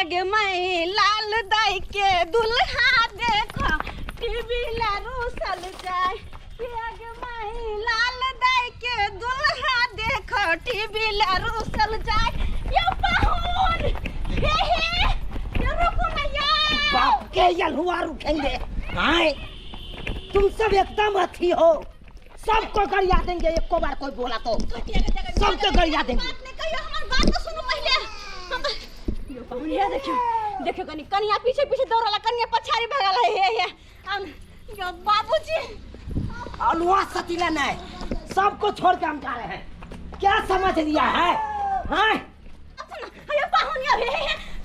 गे मैं लाल दाई के दुल्हा देखो टीवी ला रूसल जाए गे मैं लाल दाई के दुल्हा देखो टीवी ला रूसल जाए ये पाहुन ये रुको ना यार बाप के यलहुआ रुकेंगे। हाय तुम सब एकदम अथी हो, सबको गरिया देंगे। एक को बार कोई बोला तो सबको गरिया देंगे। बात तो सुनो पहले। यो पाहुन ये देखो कनिया पीछे पीछे दौड़ला, कनिया पछाड़ी भागल है यो बाबूजी अलुआ सतीला नहीं, सबको छोड़ के हम जा रहे हैं। क्या समझ लिया है? हाँ ये पाहुन ये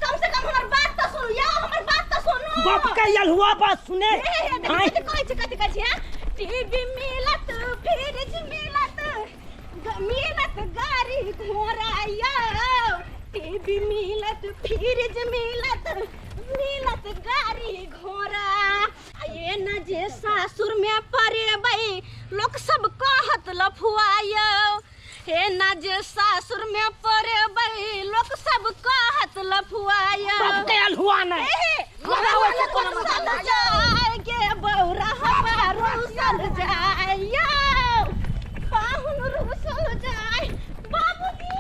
कम से कम हमारी बात तो सुनो या हमारी बात तो सुनो। बाप का यलहुआ बात सुने। हां कथि है टीवी मिलत फ्रिज मिलत गाड़ी घोड़ा यो टीवी मिलत फ्रिज मिलत गाड़ी घोड़ा ये न जे सासुर में परे बई लोग सब कहत लफुआयो हे न जे सासुर में परे बई लोग सब कहत लफुआयो। बाप के यलहुआ नहीं जाएगे बौरा हमारो सल जाए पाहुन रुसल जाए बाबूजी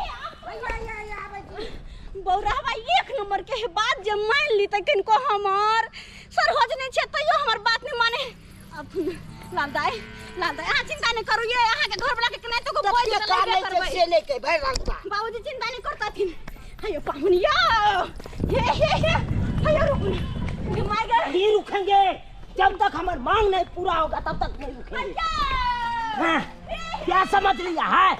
बौरा भाई एक नंबर के बात जब मान ली तक इनको हमार सर हो नहीं छे तइयो हमर बात नहीं माने। अब लालदाई हां चिंता नहीं करू, ये यहां के घर वाला के नहीं तो को बोल के करबै से लेके भाई रंगता बाबूजी चिंता नहीं करता थी। हायो पाहुन यो हे हायो रुक माय गॉड नहीं रुकेंगे जब तक हमारी मांग नहीं पूरा होगा तब तक नहीं रुकेंगे। हाँ, क्या समझ लिया है?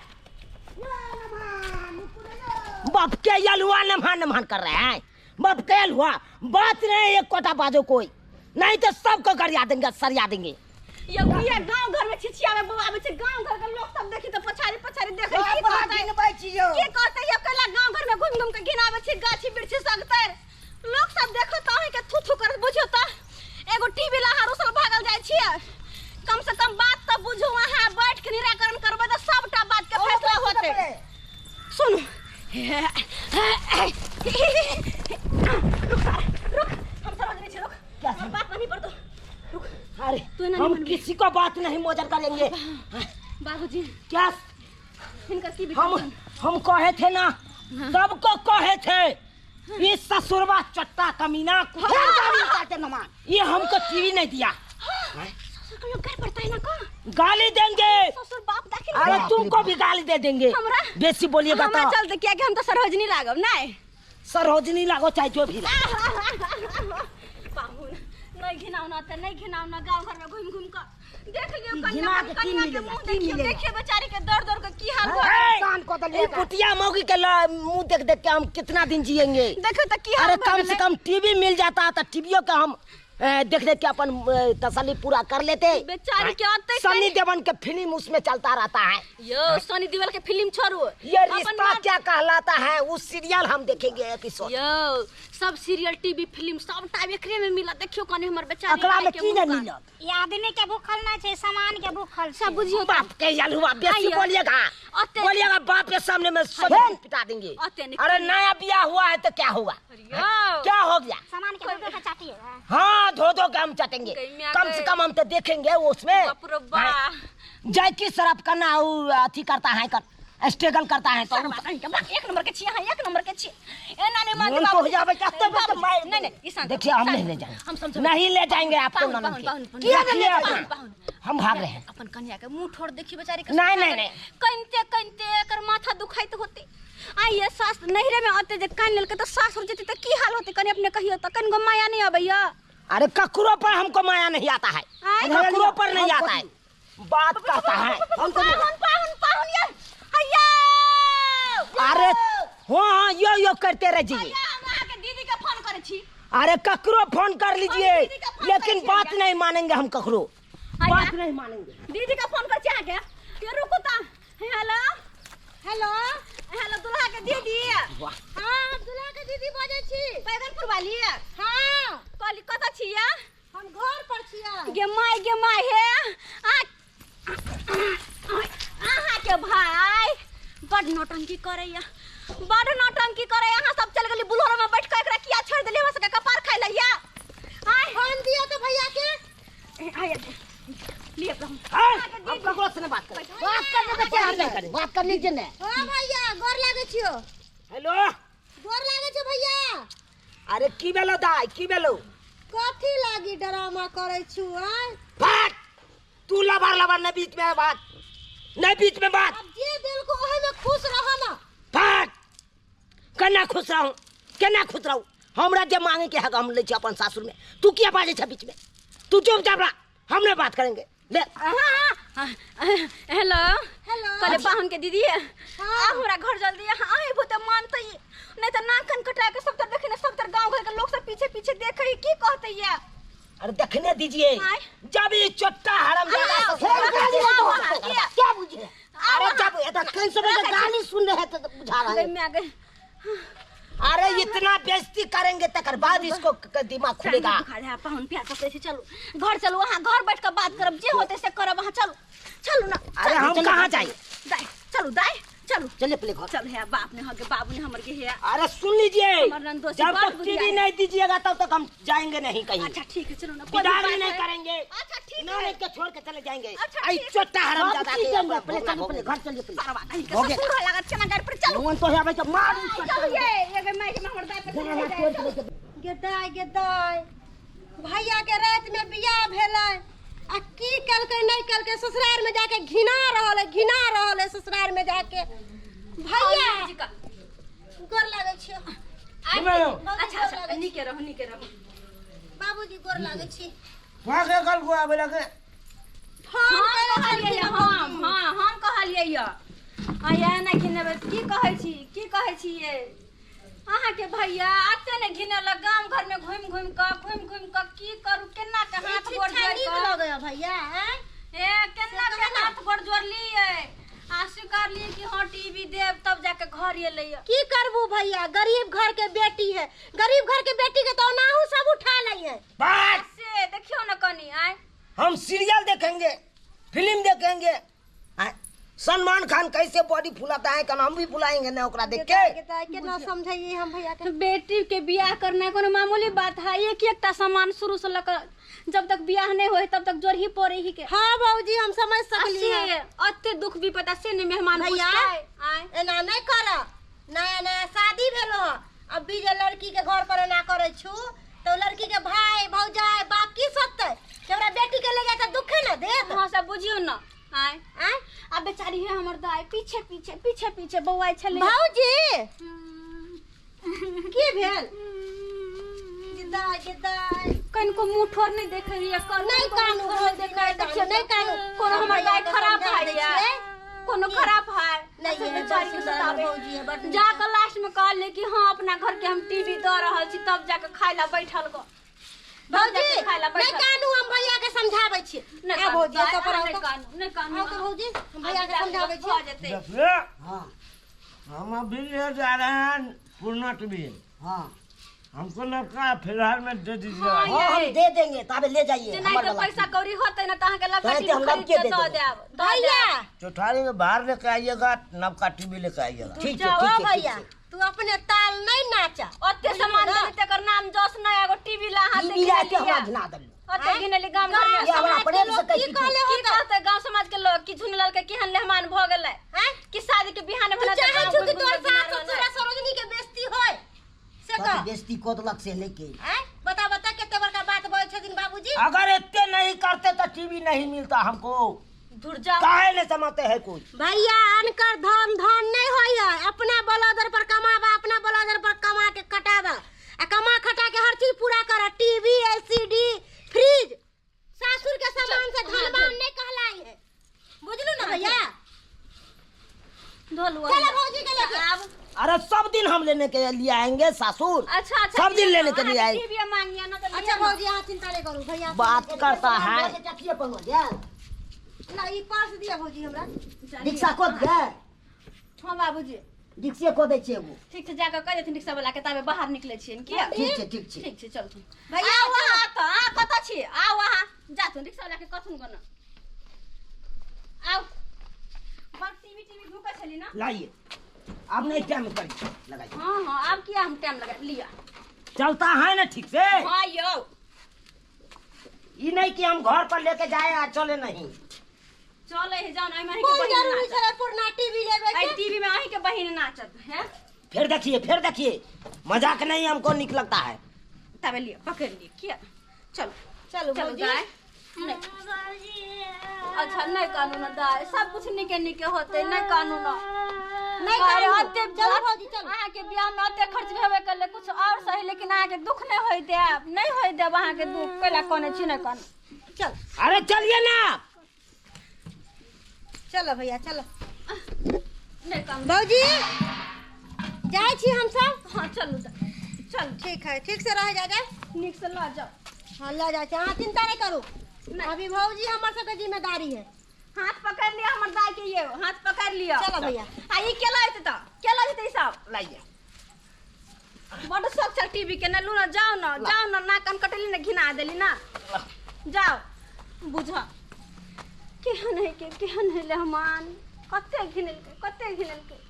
बाप के यलहुआ नमहान कर रहे हैं। बाप के यलहुआ बात नहीं एक कोटा बाजो कोई नहीं तो सबको गरिया देंगे सरिया देंगे। ये गांव घर में छिछिया में बुआ बच्चे गांव घर के लोग सब देखी तो पछाड़ी देखे की करता है के करते ये कला गांव घर में घूम के गिनावे छी गाछी बिरछी सकते लोग सब देखो तो है के थू कर बुझो तो एगो टीवी ला हरुसल भागल जाय छिए। कम से कम बात तो बुझो, वहां बैठ के निराकरण करबे तो सबटा बात के फैसला होते। सुनो रुक हम समझ नहीं छे रुक क्या बात नहीं पर तो अरे हम किसी को बात नहीं मोजर करेंगे। बाबूजी क्या इनका की हम कहे थे ना, सबको कहे थे ये ससुरवा चट्टा कमीना ये हमको टीवी नहीं दिया। ससुर घर पड़ता है ना का गाली देंगे ससुर बाप दाखिल अरे तुमको भी गाली दे देंगे बेसी बोलिएगा तो चल दे क्या कि हम तो सरोजनी लागब नहीं सरोजनी लागो चाहे जो भी पाहुन नहीं घिनावना गांव घर में घूम कर देख लियो घिना के कन्या के मुंह देखिए बेचारी के दर्द के की हाल हो कान को तो कुटिया मौगी के मुंह देख के हम कितना दिन जिएंगे। देखो तो की हाल। अरे कम से कम टीवी मिल जाता तो टीवीओ का हम देख के अपन तसल्ली पूरा कर लेते। बेचारी के आते सनी देओल के फिल्म उसमें चलता रहता है। यो सनी देओल के फिल्म छोड़ो, ये रिश्ता क्या कहलाता है उस सीरियल हम देखेंगे एपिसोड। यो सब सीरियल टीवी फिल्म सब टाइम एकरे में मिला देखियो कने हमर बेचारी अकरा में की नहीं मिलत। ये आदमी के भूखल ना छे सामान के भूखल सब बुझियो। बाप के यलहुआ बेसी बोलिएगा बाप के सामने में सब पिटा देंगे। अरे नया बियाह हुआ है तो क्या हुआ, क्या हो गया? सामान के धो के चाटिए। हाँ धो के हम चाटेंगे। कम से कम हम तो देखेंगे उसमें जय की शराब करना अथी करता है कर स्ट्रगल करता है तो एक नंबर के छी हां एक नंबर के छी एना नहीं मान तो हो जावे कहते नहीं ईशान देखिए हम नहीं ले जाएंगे नहीं ले जाएंगे आपको हम भाग रहे हैं। अपन कन्या के मुंह ठोड़ देखी बेचारी के नहीं कनते कर माथा दुखाइत होते आई ये सास नहरे में आते जे कान लेल के तो सास हो जती तो की हाल होते कने अपने कहियो तो कन गो माया नहीं आबैया। अरे ककरो पर हमको माया नहीं आता है, ककरो पर नहीं आता है, बात कहता है पाहुन यार अरे हाँ यो करते रहिए। दीदी के फोन करे छी। अरे ककरो फोन कर लीजिए लेकिन बात नहीं मानेंगे हम ककरो बात नहीं मानेंगे। दीदी का फोन कर छी आके ये रुको ता हेलो दुल्हा के दीदी। हां दुल्हा के दीदी बाजे छी बैगनपुर वाली। हां कल कत छिया हम घर पर छिया गे माय हे आहा के भाई बड़ नौटंकी करैया यहाँ सब चल गेली बुलोरो में बैठ के एकरा किया छोड़ ककरो से बात कर बात कर लीजिए ने। हां भैया गोर लागे छियो। हेलो गोर लागे छ भैया। अरे की बेलो दाई की बेलो कथी लागी ड्रामा करे छु आ? बात तू लबर ने बीच में बात नहीं बीच में बात। अब जे दिल को ओहे में खुश रहो ना। बात केना खुश रहूं हमरा जे मांगे के हक हम ले छी अपन सासुर में। तू क्या बाजे छ बीच में? तू चुपचाप रह हमने बात करेंगे ले। हेलो कले पाहुन के दीदी आ हमरा घर जल्दी आए भूत मानते नहीं तो नाकन कटा के सब तर देखे ना सब तर गांव घर के लोग सब पीछे पीछे देखे ही की कहते ये। अरे देखने दीजिए जब ये चोट्टा हराम क्या बुझे? अरे जब इधर कहीं से गाली सुन रहे तो बुझा रहा है। अरे इतना बेइज्जती करेंगे तकर बाद इसको दिमाग खुलेगा। पाहुन प्यार पकड़े से चलो घर चलो वहां घर बैठ कर बात करब जे होते से करब वहां चलो चलो ना। अरे हम कहां जाए? दाई चलो दाई चलो चलिए पहले घर चल है बाप ने हगे बाबू ने हमर के है। अरे सुन लीजिए जब तक टीवी नहीं दीजिएगा तब तक हम जाएंगे नहीं कहीं। अच्छा ठीक है चलो ना विदाई नहीं करेंगे। अच्छा ठीक ना है एक छोड़ के चले जाएंगे। अच्छा, आई ठीक है। चोट्टा हरामजादा के पहले घर चलिए पहले हो गया लगा चना गाड़ी पर चलो मोहन तो है भाई मार चलो ये मैं के हमर दाई पर गेदाई भैया के रात में बियाह भेलै आ की कलके नहीं कलके ससुराल में जाके घिना रहल है ससुराल में जाके भैया गोर लागे छियो। अच्छा अच्छा नीके रहो बाबूजी गोर लागे छी। वहां के कल को आबे लगे हम कहलिए य आया ना घिनेबे की कहै छी ये अहाँ के भैया आते ने घिनेला गांव घर में घूम क की करू केना के हाथ गोड़ जोड़ के लगय भैया हैं ए केना के हाथ गोड़ जोड़ लिए आ स्वीकार लिए कि हां टीवी देव तब जाके घर ये ले की करबू भैया गरीब घर के बेटी है गरीब घर के बेटी के तो नाहू सब उठा लइए बात से देखियो ना कनी आए हम सीरियल देखेंगे फिल्म देखेंगे। सलमान खान कैसे बॉडी फुलाता है कल हम भी फुलाएंगे ना ओकरा देख के ना समझाइए हम भैया के बेटी के बियाह करना कोनो मामूली बात है। एक एकटा सामान शुरू से लेकर जब तक बियाह नहीं होए तब तक जोर ही पड़े ही के। हां बाबूजी हम समझ सकलिए अत्ते दुख भी पता से ने मेहमान भैया एना नहीं कर नया शादी भेलो अब भी जे लड़की के घर पर ना करे छु तो लड़की के भाई भौजाई बाप की सकते हमरा बेटी के ले जाता दुख ना दे। हां सब बुझियो ना आय अब बेचारी है हमर दाई पीछे बौआई छले भौजी की भेल गेदाई कनको मुंह ठोर नहीं देखे ये नहीं कानू देखे देखियो नहीं कानू कोनो हमर दाई खराब है कोनो खराब है नहीं बेचारी के सतावे भौजी है बट जाके लास्ट में कहले कि हां अपना घर के हम टीवी द रहल छी तब जाके खाइला बैठल गो भौजी नहीं कानू हम भैया के समझाबै छी ए भौजी तो पर नहीं कानू तो भौजी हम भैया के समझाबै छी। हां हम अभी ले जा रहे हैं पूर्णा टीवी। हां हमको लड़का फिलहाल में दे दीजिए। हां हम दे देंगे तबे ले जाइए नहीं तो पैसा कौड़ी होते ना त के लड़का टीवी खरीद के दे देब भैया चौठारी में बाहर लेके आइएगा नवका टीवी लेके आइएगा। ठीक है भैया तू अपने ताल नहीं नाचा ओते सामान देते कर नाम जोश ना एगो टीवी ला हाथ टीवी ला के हमरा घिना दल ओते घिनली गांव घर में ये हमरा अपने से कह की कहते गांव समाज के लोग कि झुनलाल के केहन मेहमान भ गेलै हैं कि शादी के बिहाने भेला त गांव के तोर साथ ससुरा सरोजनी के बेइज्जती होय से का बेइज्जती कोदलक से लेके हैं बता केते बड़का बात बोले छथिन बाबूजी। अगर इतने नहीं करते तो टीवी नहीं मिलता हमको। दूर जाओ काहे नहीं समझते है कोई भैया अनकर धन नहीं होय अपना बलदर पर कमावा अपना बलदर पर कमा के कटावा आ कमा खटा के हर चीज पूरा कर टीवी एलसीडी फ्रिज सासुर के सामान से धनवान नहीं कहलाई है बुझलू ना भैया। चलो भौजी के लेके अब अरे सब दिन हम लेने के लिए आएंगे सासुर। अच्छा सब दिन लेने के लिए आएंगे। टीवी मांगिए ना तो अच्छा भौजी यहां चिंता नहीं करू भैया बात करता है ना ई पास दिया भौजी हमरा रिक्शा को दे। हां बाबूजी रिक्शा को दे छे वो ठीक से जाकर कह देथिन रिक्शा वाला के ताबे बाहर निकले छिए की ठीक छे चल तू भैया वहां त कत छी आ वहां जा तू रिक्शा वाला के कथुन गन आओ बस टीवी भूका छली ना लाइए अब नहीं टाइम कर लगाइए। हां अब किया हम टाइम लगा लिया चलता है ना ठीक से। हां यो ये नहीं कि हम घर पर लेके जाए आ चले नहीं चले हे जान आई में कौन के जरूरी छले पुरना टीवी लेबे आई के टीवी में आई के बहिन नाचत है फिर देखिए मजाक नहीं हमको निक लगता है। तबे लिए पकड़ लिए क्या चलो चलो चलो भौजी जाए नहीं अच्छा नहीं कानून दाए सब कुछ निके निके होते नहीं कानून नहीं अरे कानून। होते चलो भौजी चलो अहाँ के बियाह में होते खर्च भेबे करले कुछ और सही लेकिन अहाँ के दुख नहीं होई देब नहीं होई देब अहाँ के दुख कैला कोने छी नहीं कान चल अरे चलिए ना। चलो भैया चलो नहीं कान भौजी जाए छी हम सब। हां चलो चल ठीक है ठीक से रह जाए निक से ला जाओ हाँ ले जाए हाँ चिंता नहीं करू नहीं। अभी भौजी हमार सबके जिम्मेदारी है। हाथ पकड़ लिया हमर दाई के ये हाथ पकड़ लिया चलो भैया आ ई केला हेते त केला हेते सब लाइए बड़ शौक चल टीवी के न लू ना जाओ ना कान कटली ना घिना देली ना जाओ बुझा केहन है रहमान कते घिनल के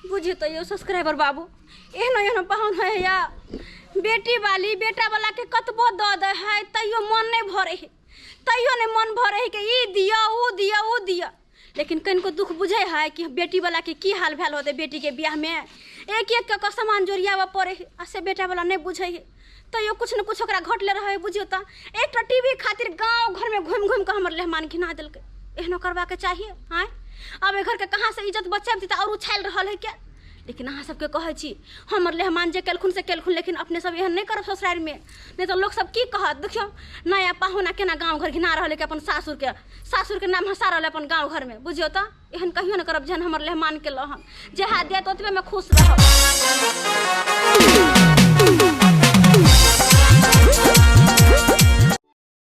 बुझी तो यो सब्सक्राइबर बाबू एहनो पाहुन है या बेटी वाली बेटा वाला के कतबो द दे है तैयो मन नहीं भरे है तैयो नहीं मन भरे है कि ई दिया ऊ दिया लेकिन कनको दुख बुझे है कि बेटी वाला के की हाल भेल होते बेटी के ब्याह में एक का सामान जोरियावा पड़े है आ से बेटा वाला नहीं बुझे है तैयो कुछ न कुछ ओकरा घटले रहे बुझियो त एक टीवी खातिर गांव घर में घूम के हमर लेहमान घिना देलके एहनो करबा के चाहिए हां अब ए घर के कहां से इज्जत बचाब त और उछाल रहल है क्या लेकिन अहाँ सबके कहै छी हमर लेहमान जे केलखुन से केलखुन लेकिन अपने सब एहन नहीं करब ससुराल में नहीं तो लोग सब की कहत देखियो नया पाहुना केना गांव घर घिना रहल के अपन सासुर के नाम हंसा रहल अपन गांव घर में बुझियो त एहन कहियो न करब जहन हमर लेहमान के लहन जे हाथ दिया ओतबे में खुश रहब।